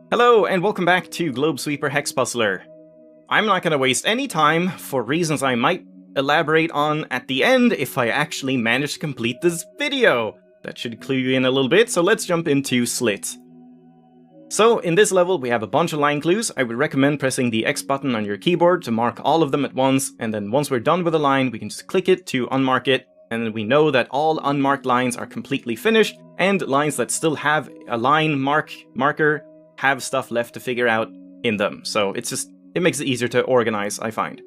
Hello and welcome back to Globesweeper Hex Puzzler. I'm not going to waste any time for reasons I might elaborate on at the end if I actually manage to complete this video. That should clue you in a little bit, so let's jump into Slit. So in this level we have a bunch of line clues. I would recommend pressing the X button on your keyboard to mark all of them at once, and then once we're done with a line we can just click it to unmark it, and then we know that all unmarked lines are completely finished, and lines that still have a line marker have stuff left to figure out in them. So it makes it easier to organize, I find.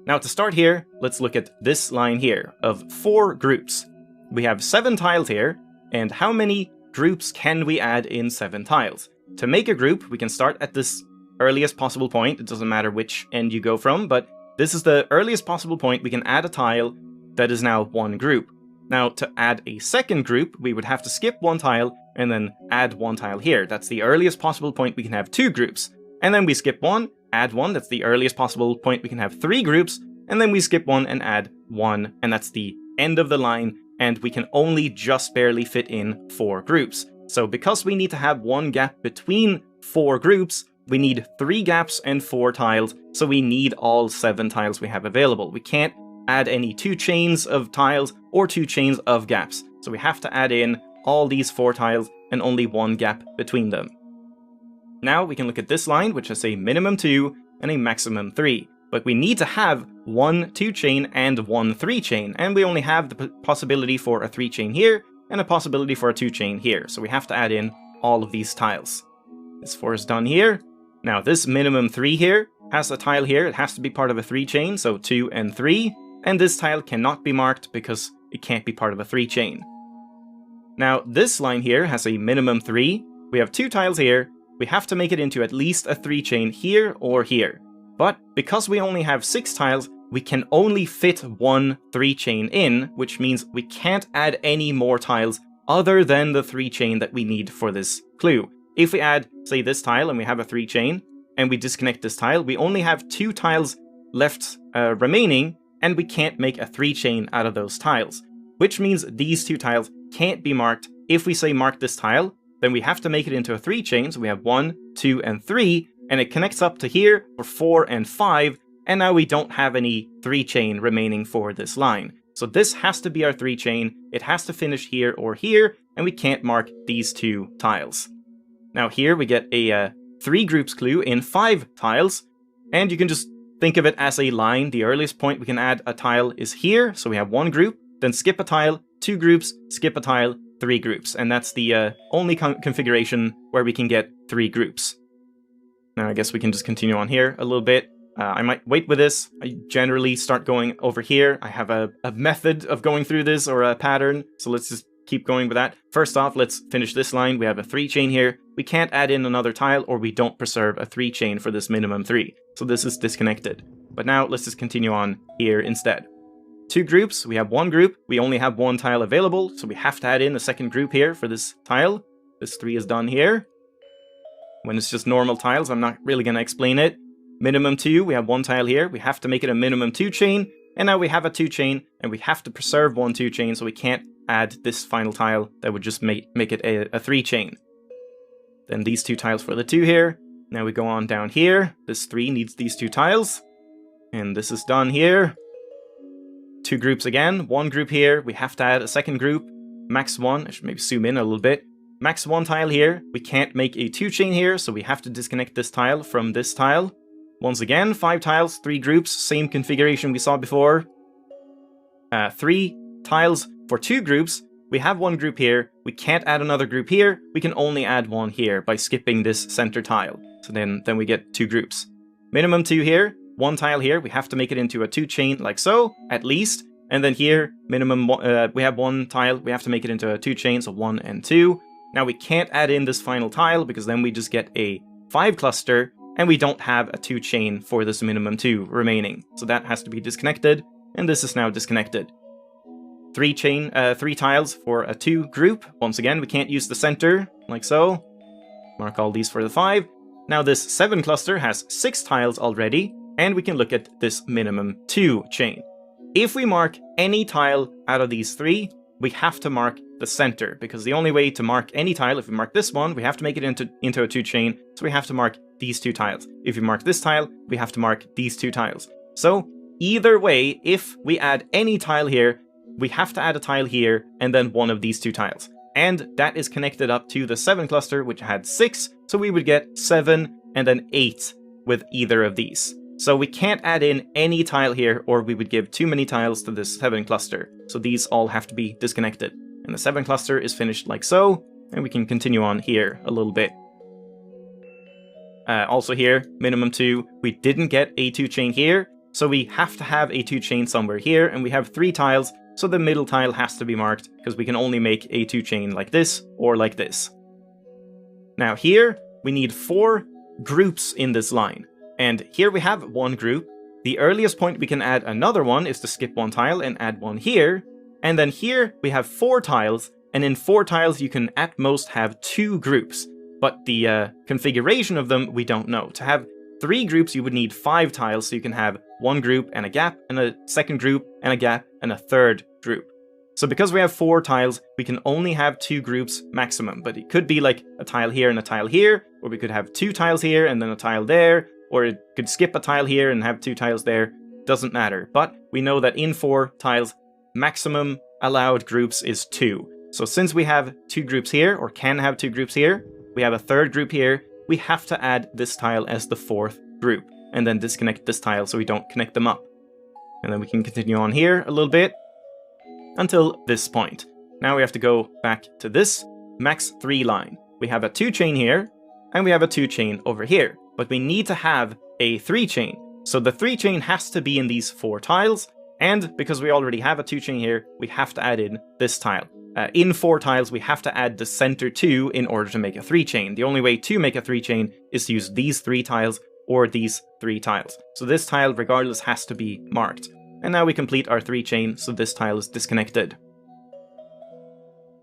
Now to start here, let's look at this line here of 4 groups. We have 7 tiles here, and how many groups can we add in 7 tiles? To make a group, we can start at this earliest possible point. It doesn't matter which end you go from, but this is the earliest possible point we can add a tile that is now 1 group. Now to add a second group, we would have to skip 1 tile and then add 1 tile here. That's the earliest possible point we can have 2 groups. And then we skip 1, add 1, that's the earliest possible point we can have 3 groups, and then we skip 1 and add 1, and that's the end of the line, and we can only just barely fit in 4 groups. So because we need to have 1 gap between 4 groups, we need 3 gaps and 4 tiles, so we need all 7 tiles we have available. We can't add any 2 chains of tiles or 2 chains of gaps, so we have to add in all these 4 tiles and only 1 gap between them. Now we can look at this line, which has a minimum 2 and a maximum 3, but we need to have 1 2 chain and 1 3 chain, and we only have the possibility for a 3 chain here and a possibility for a 2 chain here, so we have to add in all of these tiles. This 4 is done here. Now this minimum 3 here has a tile here, it has to be part of a 3 chain, so 2 and 3, and this tile cannot be marked because it can't be part of a 3 chain. Now this line here has a minimum 3, we have 2 tiles here, we have to make it into at least a 3 chain here or here. But because we only have 6 tiles, we can only fit 1 3 chain in, which means we can't add any more tiles other than the 3 chain that we need for this clue. If we add, say, this tile and we have a 3 chain, and we disconnect this tile, we only have 2 tiles left remaining, and we can't make a 3 chain out of those tiles. Which means these 2 tiles can't be marked. If we say mark this tile, then we have to make it into a 3 chain, so we have 1, 2, and 3, and it connects up to here for 4 and 5, and now we don't have any 3 chain remaining for this line. So this has to be our 3 chain, it has to finish here or here, and we can't mark these 2 tiles. Now here we get a 3 groups clue in 5 tiles, and you can just think of it as a line. The earliest point we can add a tile is here, so we have 1 group, then skip a tile, 2 groups, skip a tile, 3 groups, and that's the only configuration where we can get 3 groups. Now I guess we can just continue on here a little bit. I might wait with this. I generally start going over here. I have a method of going through this, or a pattern, so let's just keep going with that. First off, let's finish this line. We have a 3 chain here. We can't add in another tile, or we don't preserve a 3 chain for this minimum 3. So this is disconnected. But now let's just continue on here instead. 2 groups, we have 1 group, we only have 1 tile available, so we have to add in a second group here for this tile. This 3 is done here. When it's just normal tiles, I'm not really going to explain it. Minimum 2, we have 1 tile here, we have to make it a minimum 2 chain, and now we have a 2 chain, and we have to preserve 1 2 chain, so we can't add this final tile that would just make it a 3 chain. Then these 2 tiles for the 2 here. Now we go on down here, this 3 needs these 2 tiles, and this is done here. 2 groups again, 1 group here, we have to add a second group, max 1, I should maybe zoom in a little bit, max 1 tile here, we can't make a 2 chain here, so we have to disconnect this tile from this tile. Once again, 5 tiles, 3 groups, same configuration we saw before. 3 tiles for 2 groups, we have 1 group here, we can't add another group here, we can only add 1 here by skipping this center tile, so then we get 2 groups. Minimum 2 here, 1 tile here, we have to make it into a 2 chain like so, at least, and then here, minimum, we have 1 tile, we have to make it into a 2 chain, so 1 and 2. Now we can't add in this final tile, because then we just get a 5 cluster, and we don't have a 2 chain for this minimum 2 remaining, so that has to be disconnected, and this is now disconnected. 3 tiles for a 2 group, once again we can't use the center, like so. Mark all these for the 5. Now this 7 cluster has 6 tiles already, and we can look at this minimum 2 chain. If we mark any tile out of these 3, we have to mark the center, because the only way to mark any tile, if we mark this one, we have to make it into a 2 chain, so we have to mark these 2 tiles. If we mark this tile, we have to mark these 2 tiles. So either way, if we add any tile here, we have to add a tile here, and then one of these 2 tiles. And that is connected up to the 7 cluster, which had 6, so we would get 7 and then 8 with either of these. So we can't add in any tile here, or we would give too many tiles to this 7 cluster. So these all have to be disconnected. And the 7 cluster is finished like so, and we can continue on here a little bit. Also here, minimum 2, we didn't get a 2 chain here, so we have to have a 2 chain somewhere here, and we have 3 tiles, so the middle tile has to be marked, because we can only make a 2 chain like this, or like this. Now here, we need 4 groups in this line. And here we have 1 group. The earliest point we can add another one is to skip 1 tile and add 1 here. And then here we have 4 tiles, and in 4 tiles you can at most have 2 groups. But the configuration of them we don't know. To have 3 groups you would need 5 tiles, so you can have 1 group and a gap, and a second group and a gap, and a third group. So because we have 4 tiles, we can only have 2 groups maximum, but it could be like a tile here and a tile here, or we could have 2 tiles here and then a tile there, or it could skip a tile here and have 2 tiles there. Doesn't matter. But we know that in 4 tiles, maximum allowed groups is 2. So since we have 2 groups here, or can have 2 groups here, we have a third group here, we have to add this tile as the 4th group, and then disconnect this tile so we don't connect them up. And then we can continue on here a little bit, until this point. Now we have to go back to this max 3 line. We have a 2 chain here, and we have a 2 chain over here. But we need to have a 3 chain. So the 3 chain has to be in these 4 tiles, and because we already have a 2 chain here, we have to add in this tile. In 4 tiles, we have to add the center 2 in order to make a 3 chain. The only way to make a 3 chain is to use these 3 tiles or these 3 tiles. So this tile, regardless, has to be marked. And now we complete our 3 chain, so this tile is disconnected.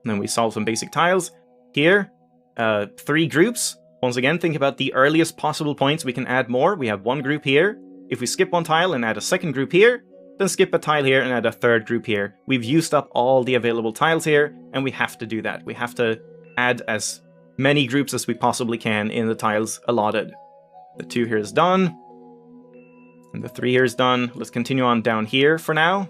And then we solve some basic tiles. Here, 3 groups. Once again, think about the earliest possible points we can add more. We have 1 group here. If we skip 1 tile and add a second group here, then skip a tile here and add a third group here. We've used up all the available tiles here, and we have to do that. We have to add as many groups as we possibly can in the tiles allotted. The 2 here is done. And the 3 here is done. Let's continue on down here for now.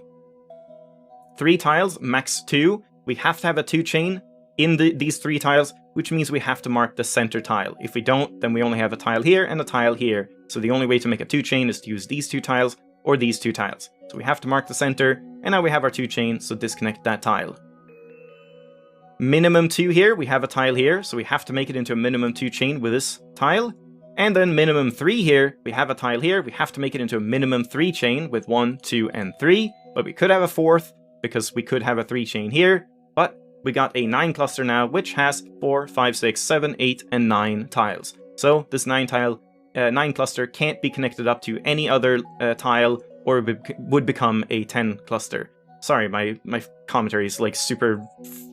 3 tiles, max 2. We have to have a 2 chain in these 3 tiles, which means we have to mark the center tile. If we don't, then we only have a tile here and a tile here. So the only way to make a 2 chain is to use these 2 tiles or these 2 tiles. So we have to mark the center, and now we have our 2 chain, so disconnect that tile. Minimum 2 here, we have a tile here, so we have to make it into a minimum 2 chain with this tile. And then minimum 3 here, we have a tile here, we have to make it into a minimum 3 chain with 1, 2, and 3. But we could have a 4th, because we could have a 3 chain here. But we got a 9 cluster now, which has 4, 5, 6, 7, 8, and 9 tiles. So this 9 cluster can't be connected up to any other tile, or would become a 10 cluster. Sorry, my commentary is like super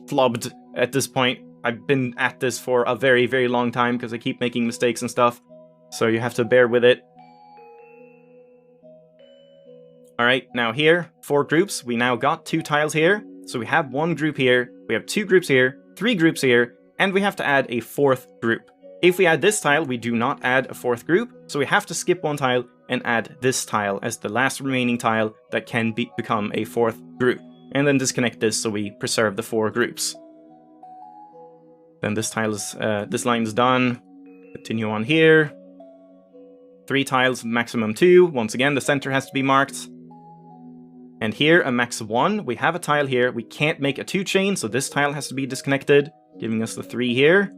flubbed at this point. I've been at this for a very, very long time because I keep making mistakes and stuff. So you have to bear with it. Alright, now here, 4 groups. We now got 2 tiles here. So we have 1 group here, we have 2 groups here, 3 groups here, and we have to add a 4th group. If we add this tile, we do not add a 4th group, so we have to skip 1 tile and add this tile as the last remaining tile that can become a 4th group. And then disconnect this so we preserve the 4 groups. Then this line is done. Continue on here. 3 tiles, maximum 2. Once again, the center has to be marked. And here, a max of 1. We have a tile here. We can't make a 2 chain, so this tile has to be disconnected, giving us the 3 here.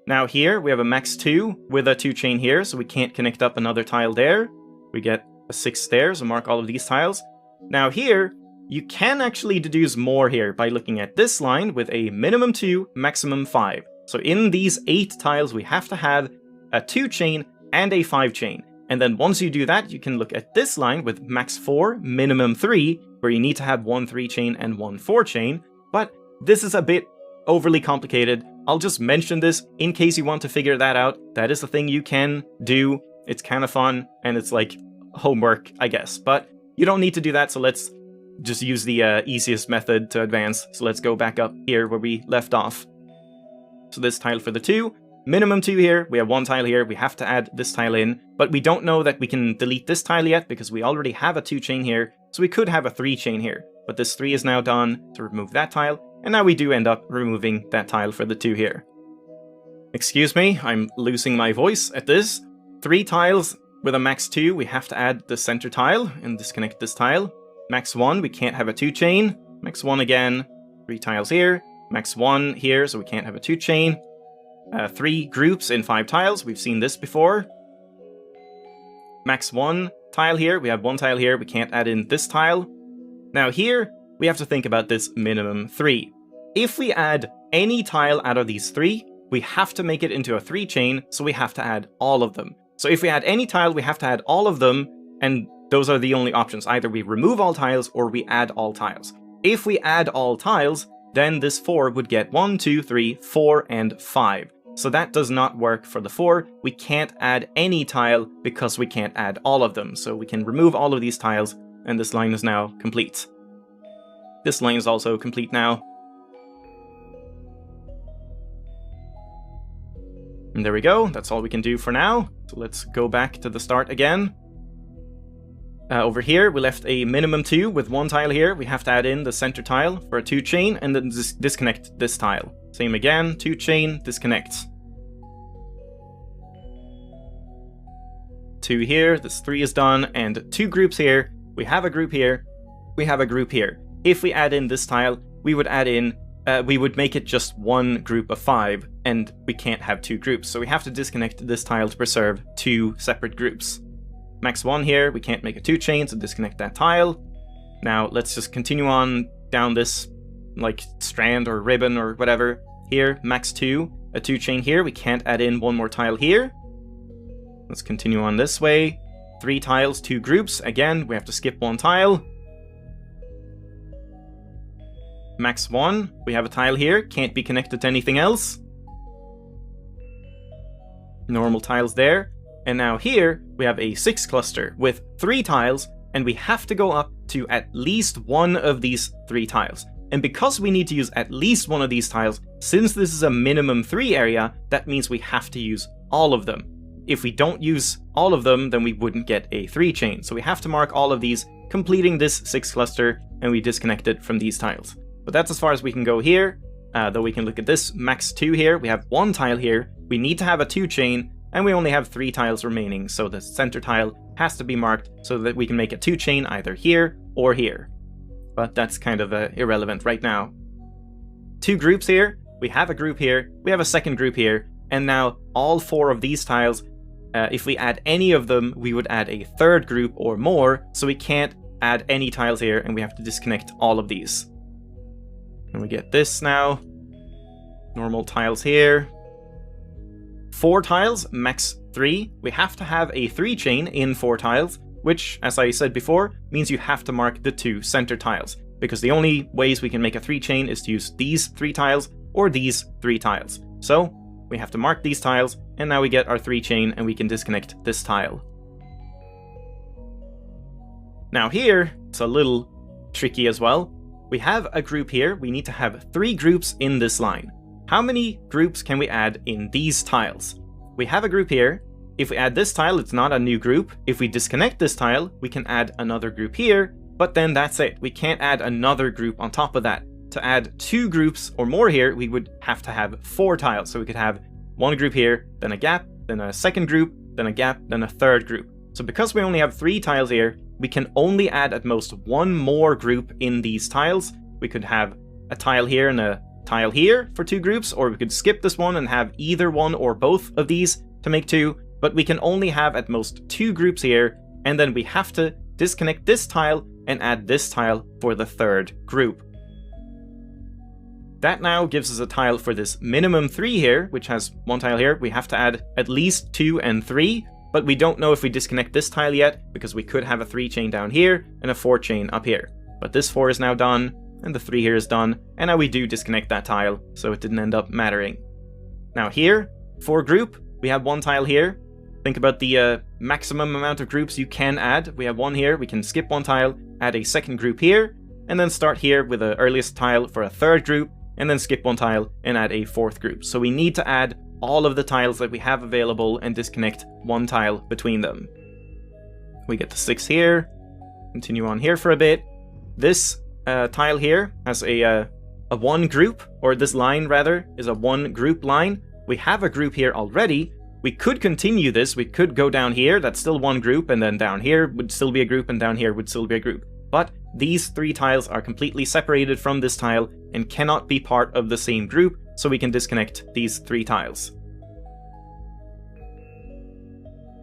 Now here, we have a max 2 with a 2 chain here, so we can't connect up another tile there. We get a 6 there, so mark all of these tiles. Now here, you can actually deduce more here by looking at this line with a minimum 2, maximum 5. So in these 8 tiles, we have to have a 2 chain and a 5 chain. And then once you do that, you can look at this line with max 4, minimum 3, where you need to have 1 3 chain and 1 4 chain. But this is a bit overly complicated. I'll just mention this in case you want to figure that out. That is the thing you can do. It's kind of fun, and it's like homework, I guess. But you don't need to do that, so let's just use the easiest method to advance. So let's go back up here where we left off. So this tile for the 2, minimum 2 here, we have 1 tile here, we have to add this tile in, but we don't know that we can delete this tile yet because we already have a 2 chain here, so we could have a 3 chain here. But this 3 is now done to remove that tile, and now we do end up removing that tile for the 2 here. Excuse me, I'm losing my voice at this. 3 tiles with a max 2, we have to add the center tile and disconnect this tile. Max 1, we can't have a 2 chain. Max 1 again, 3 tiles here. Max 1 here, so we can't have a 2 chain. 3 groups in 5 tiles, we've seen this before. Max 1 tile here, we have 1 tile here, we can't add in this tile. Now here, we have to think about this minimum 3. If we add any tile out of these 3, we have to make it into a 3 chain, so we have to add all of them. So if we add any tile, we have to add all of them, and those are the only options. Either we remove all tiles, or we add all tiles. If we add all tiles, then this 4 would get 1, 2, 3, 4, and 5. So that does not work for the 4. We can't add any tile because we can't add all of them. So we can remove all of these tiles, and this line is now complete. This line is also complete now. And there we go, that's all we can do for now. So let's go back to the start again. Over here, we left a minimum 2 with 1 tile here. We have to add in the center tile for a 2 chain and then disconnect this tile. Same again, 2 chain, disconnect. 2 here, this 3 is done, and 2 groups here. We have a group here, we have a group here. If we add in this tile, we would add in, we would make it just 1 group of 5, and we can't have 2 groups, so we have to disconnect this tile to preserve 2 separate groups. Max 1 here, we can't make a 2 chain, so disconnect that tile. Now let's just continue on down this like strand or ribbon or whatever. Here, max 2, a 2 chain here, we can't add in 1 more tile here. Let's continue on this way. 3 tiles, 2 groups, again, we have to skip 1 tile. Max 1, we have a tile here, can't be connected to anything else. Normal tiles there. And now here, we have a 6 cluster with 3 tiles, and we have to go up to at least 1 of these 3 tiles. And because we need to use at least 1 of these tiles, since this is a minimum 3 area, that means we have to use all of them. If we don't use all of them, then we wouldn't get a 3 chain. So we have to mark all of these, completing this 6 cluster, and we disconnect it from these tiles. But that's as far as we can go here, though we can look at this max 2 here. We have 1 tile here, we need to have a 2 chain, and we only have 3 tiles remaining, so the center tile has to be marked so that we can make a 2 chain either here or here. But that's kind of irrelevant right now. 2 groups here, we have a group here, we have a second group here, and now all 4 of these tiles, if we add any of them, we would add a 3rd group or more, so we can't add any tiles here, and we have to disconnect all of these. And we get this now. Normal tiles here. 4 tiles, max 3. We have to have a 3 chain in 4 tiles, which, as I said before, means you have to mark the 2 center tiles, because the only ways we can make a 3 chain is to use these 3 tiles or these 3 tiles. So we have to mark these tiles, and now we get our 3 chain and we can disconnect this tile. Now here, it's a little tricky as well. We have a group here, we need to have 3 groups in this line. How many groups can we add in these tiles? We have a group here. If we add this tile, it's not a new group. If we disconnect this tile, we can add another group here, but then that's it. We can't add another group on top of that. To add 2 groups or more here, we would have to have 4 tiles. So we could have 1 group here, then a gap, then a second group, then a gap, then a 3rd group. So because we only have 3 tiles here, we can only add at most 1 more group in these tiles. We could have a tile here and a tile here for 2 groups, or we could skip this one and have either one or both of these to make 2, but we can only have at most 2 groups here, and then we have to disconnect this tile and add this tile for the 3rd group. That now gives us a tile for this minimum 3 here, which has 1 tile here. We have to add at least 2 and 3, but we don't know if we disconnect this tile yet, because we could have a 3 chain down here and a 4 chain up here. But this 4 is now done, and the 3 here is done, and now we do disconnect that tile, so it didn't end up mattering. Now here, for group, we have 1 tile here, Think about the maximum amount of groups you can add. We have one here, we can skip one tile, add a second group here, and then start here with the earliest tile for a third group, and then skip one tile and add a fourth group. So we need to add all of the tiles that we have available and disconnect one tile between them. We get the 6 here, continue on here for a bit. This tile here has a one group, or this line rather, is a one group line. We have a group here already. We could continue this, we could go down here, that's still one group, and then down here would still be a group, and down here would still be a group. But these 3 tiles are completely separated from this tile and cannot be part of the same group, so we can disconnect these 3 tiles.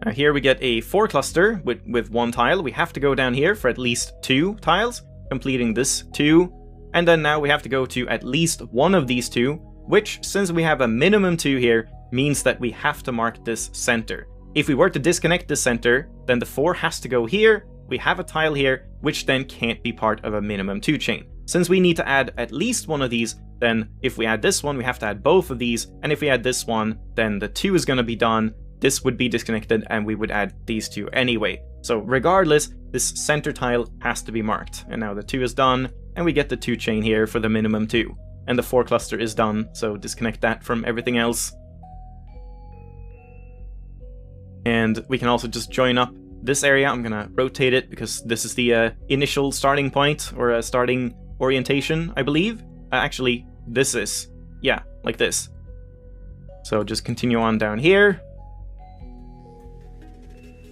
Now here we get a 4 cluster with 1 tile. We have to go down here for at least 2 tiles, completing this 2, and then now we have to go to at least one of these 2, which, since we have a minimum 2 here, means that we have to mark this center. If we were to disconnect this center, then the 4 has to go here, we have a tile here, which then can't be part of a minimum 2 chain. Since we need to add at least one of these, then if we add this one, we have to add both of these, and if we add this one, then the 2 is going to be done, this would be disconnected, and we would add these 2 anyway. So regardless, this center tile has to be marked. And now the 2 is done, and we get the 2 chain here for the minimum 2. And the 4 cluster is done, so disconnect that from everything else. And we can also just join up this area. I'm gonna rotate it because this is the initial starting point, or a starting orientation, I believe. Actually, this is, yeah, like this. So just continue on down here.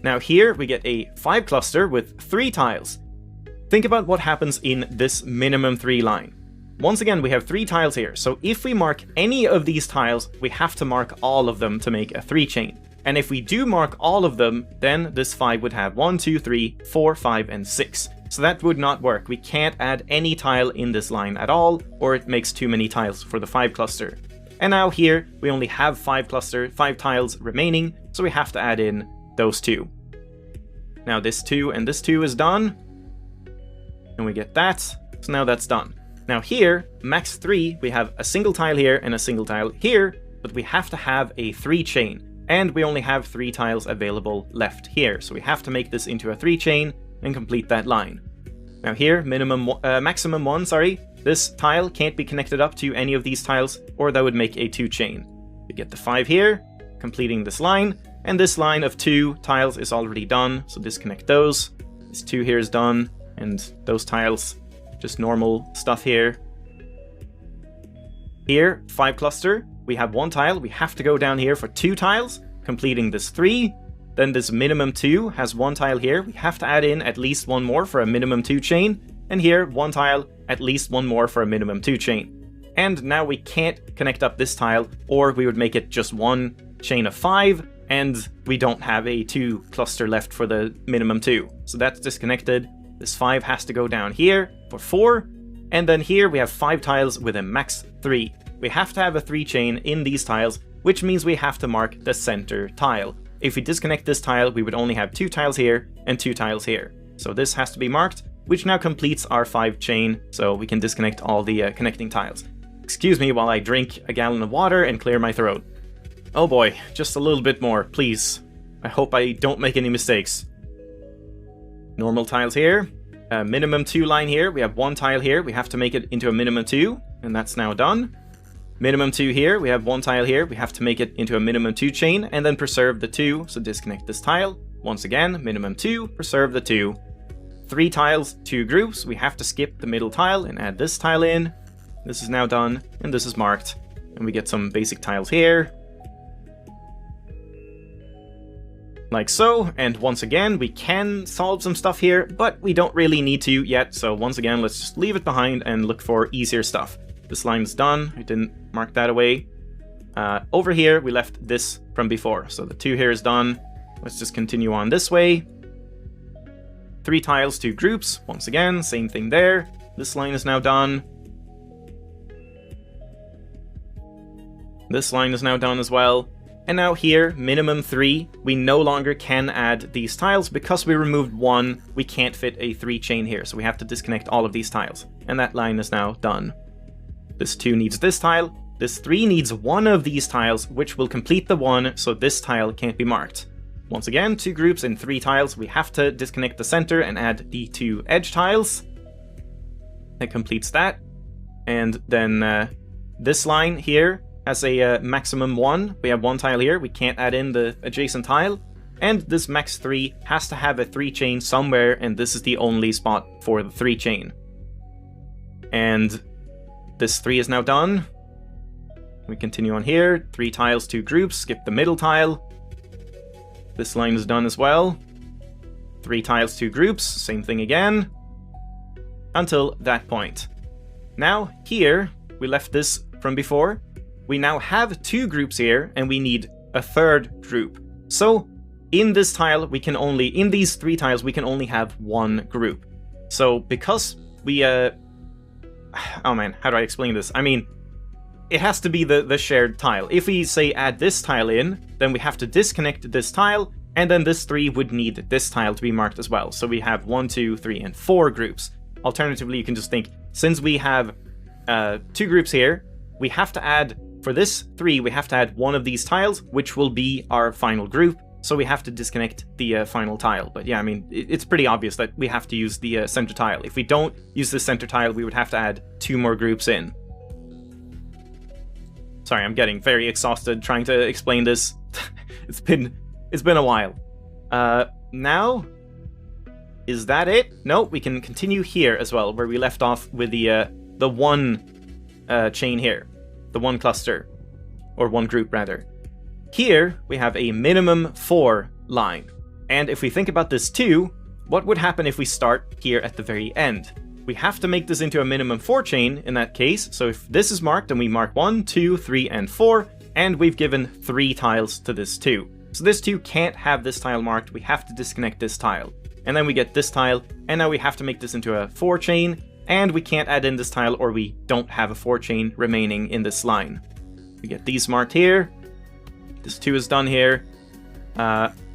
Now here we get a 5 cluster with 3 tiles. Think about what happens in this minimum 3 line. Once again, we have 3 tiles here, so if we mark any of these tiles, we have to mark all of them to make a 3 chain. And if we do mark all of them, then this 5 would have 1, 2, 3, 4, 5, and 6. So that would not work. We can't add any tile in this line at all, or it makes too many tiles for the 5 cluster. And now here, we only have 5 tiles remaining, so we have to add in those 2. Now this 2 and this 2 is done, and we get that, so now that's done. Now here, max 3, we have a single tile here and a single tile here, but we have to have a 3 chain. And we only have 3 tiles available left here, so we have to make this into a 3 chain and complete that line. Now here, maximum 1, this tile can't be connected up to any of these tiles, or that would make a 2 chain. We get the 5 here, completing this line, and this line of 2 tiles is already done, so disconnect those. This 2 here is done, and those tiles, just normal stuff here. Here, 5 cluster. We have 1 tile, we have to go down here for 2 tiles, completing this 3. Then this minimum 2 has 1 tile here, we have to add in at least 1 more for a minimum 2 chain. And here, 1 tile, at least 1 more for a minimum 2 chain. And now we can't connect up this tile, or we would make it just 1 chain of 5, and we don't have a 2 cluster left for the minimum 2. So that's disconnected. This 5 has to go down here for 4. And then here we have 5 tiles with a max 3. We have to have a 3 chain in these tiles, which means we have to mark the center tile. If we disconnect this tile, we would only have 2 tiles here and 2 tiles here. So this has to be marked, which now completes our 5 chain, so we can disconnect all the connecting tiles. Excuse me while I drink a gallon of water and clear my throat. Oh boy, just a little bit more, please. I hope I don't make any mistakes. Normal tiles here. Minimum 2 line here. We have 1 tile here. We have to make it into a minimum 2, and that's now done. Minimum 2 here, we have 1 tile here, we have to make it into a minimum 2 chain, and then preserve the 2, so disconnect this tile. Once again, minimum 2, preserve the 2. 3 tiles, 2 groups, we have to skip the middle tile and add this tile in. This is now done, and this is marked. And we get some basic tiles here. Like so, and once again, we can solve some stuff here, but we don't really need to yet, so once again, let's just leave it behind and look for easier stuff. This line is done, I didn't mark that away. Over here, we left this from before, so the 2 here is done. Let's just continue on this way. 3 tiles, 2 groups, once again, same thing there. This line is now done. This line is now done as well. And now here, minimum 3, we no longer can add these tiles because we removed 1, we can't fit a 3 chain here, so we have to disconnect all of these tiles. And that line is now done. This 2 needs this tile, this 3 needs 1 of these tiles, which will complete the 1, so this tile can't be marked. Once again, 2 groups in 3 tiles. We have to disconnect the center and add the 2 edge tiles. That completes that. And then this line here has a maximum 1. We have 1 tile here. We can't add in the adjacent tile. And this max 3 has to have a 3 chain somewhere, and this is the only spot for the 3 chain. And this 3 is now done. We continue on here. 3 tiles, 2 groups. Skip the middle tile. This line is done as well. 3 tiles, 2 groups, same thing again. Until that point. Now, here, we left this from before. We now have 2 groups here, and we need a 3rd group. So, in this tile, in these 3 tiles, we can only have 1 group. So, because we, oh man, how do I explain this? I mean, it has to be the shared tile. If we say add this tile in, then we have to disconnect this tile, and then this 3 would need this tile to be marked as well. So we have 1, 2, 3, and 4 groups. Alternatively, you can just think, since we have 2 groups here, we have to add, for this 3, we have to add 1 of these tiles, which will be our final group. So we have to disconnect the final tile. But yeah, I mean, it's pretty obvious that we have to use the center tile. If we don't use the center tile, we would have to add 2 more groups in. Sorry, I'm getting very exhausted trying to explain this. It's been a while. Now, is that it? No, we can continue here as well, where we left off with the 1 chain here, the 1 cluster, or 1 group rather. Here we have a minimum 4 line, and if we think about this too, what would happen if we start here at the very end? We have to make this into a minimum 4 chain in that case, so if this is marked, then we mark 1, 2, 3, and 4, and we've given 3 tiles to this 2. So this 2 can't have this tile marked, we have to disconnect this tile. And then we get this tile, and now we have to make this into a 4 chain, and we can't add in this tile or we don't have a 4 chain remaining in this line. We get these marked here, this 2 is done here,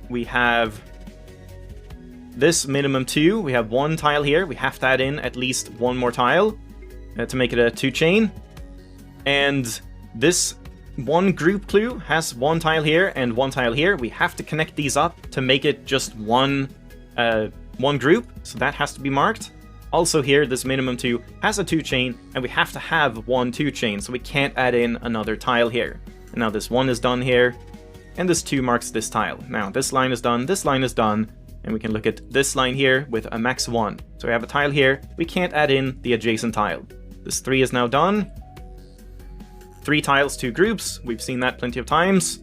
we have this minimum 2, we have 1 tile here, we have to add in at least 1 more tile to make it a 2 chain. And this 1 group clue has 1 tile here and 1 tile here. We have to connect these up to make it just one group, so that has to be marked. Also here, this minimum 2 has a 2 chain, and we have to have 1 2 chain, so we can't add in another tile here. And now this 1 is done here, and this 2 marks this tile. Now this line is done, this line is done, and we can look at this line here with a max 1. So we have a tile here, we can't add in the adjacent tile. This 3 is now done. 3 tiles, 2 groups, we've seen that plenty of times.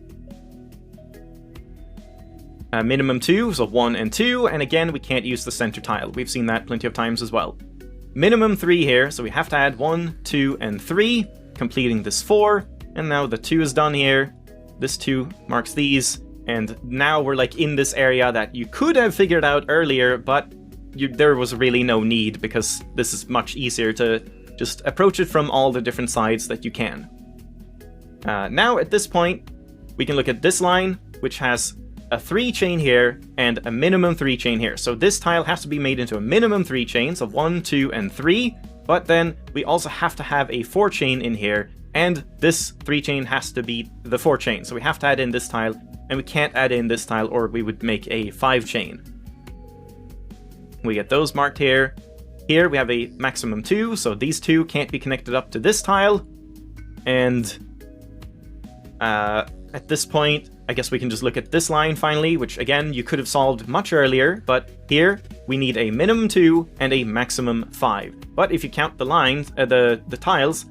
Minimum 2, so 1 and 2, and again we can't use the center tile, we've seen that plenty of times as well. Minimum 3 here, so we have to add 1, 2, and 3, completing this 4, and now the 2 is done here. This 2 marks these, and now we're like in this area that you could have figured out earlier, but there was really no need, because this is much easier to just approach it from all the different sides that you can. Now at this point, we can look at this line, which has a 3 chain here and a minimum 3 chain here. So this tile has to be made into a minimum 3 chains of 1, 2, and 3, but then we also have to have a 4 chain in here, and this 3 chain has to be the 4 chain. So we have to add in this tile, and we can't add in this tile or we would make a 5 chain. We get those marked here. Here we have a maximum 2, so these 2 can't be connected up to this tile, and at this point, I guess we can just look at this line finally, which again, you could have solved much earlier, but here we need a minimum 2 and a maximum 5. But if you count the lines, the tiles,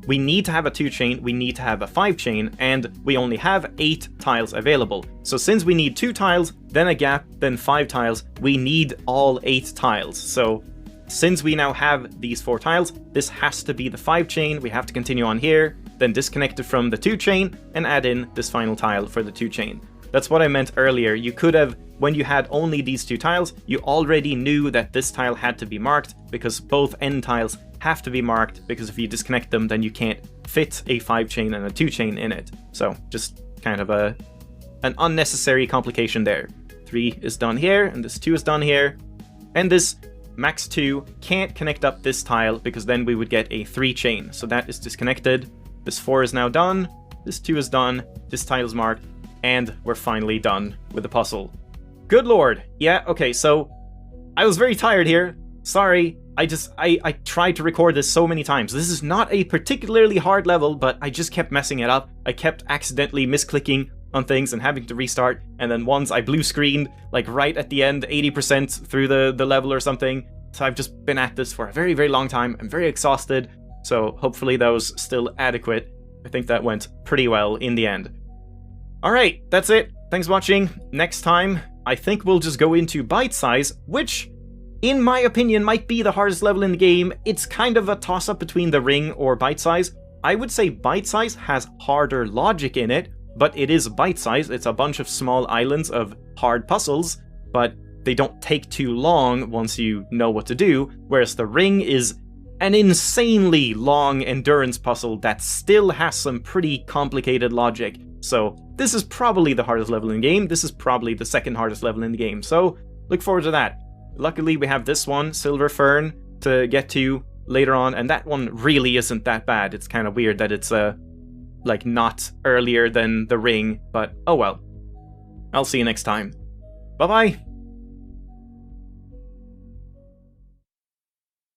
we need to have a 2 chain, we need to have a 5 chain, and we only have 8 tiles available. So since we need 2 tiles, then a gap, then 5 tiles, we need all 8 tiles. So since we now have these 4 tiles, this has to be the 5 chain, we have to continue on here, then disconnect it from the 2 chain, and add in this final tile for the 2 chain. That's what I meant earlier. You could have, when you had only these 2 tiles, you already knew that this tile had to be marked, because both end tiles have to be marked, because if you disconnect them, then you can't fit a 5 chain and a 2 chain in it. So just kind of an unnecessary complication there. 3 is done here, and this 2 is done here, and this max 2 can't connect up this tile, because then we would get a 3 chain. So that is disconnected. This 4 is now done, this 2 is done, this tile is marked, and we're finally done with the puzzle. Good lord. Yeah, okay, so I was very tired here. Sorry. I tried to record this so many times. This is not a particularly hard level, but I just kept messing it up. I kept accidentally misclicking on things and having to restart, and then once I blue screened, like right at the end, 80% through the level or something. So I've just been at this for a very, very long time. I'm very exhausted, so hopefully that was still adequate. I think that went pretty well in the end. Alright, that's it. Thanks for watching. Next time, I think we'll just go into Bite Size, which, in my opinion, might be the hardest level in the game. It's kind of a toss-up between the ring or Bite Size. I would say Bite Size has harder logic in it, but it is Bite Size. It's a bunch of small islands of hard puzzles, but they don't take too long once you know what to do, whereas the ring is an insanely long endurance puzzle that still has some pretty complicated logic. So this is probably the hardest level in the game. This is probably the second hardest level in the game, so look forward to that. Luckily, we have this one, Silver Fern, to get to later on, and that one really isn't that bad. It's kind of weird that it's, like, not earlier than the ring, but oh well. I'll see you next time. Bye-bye!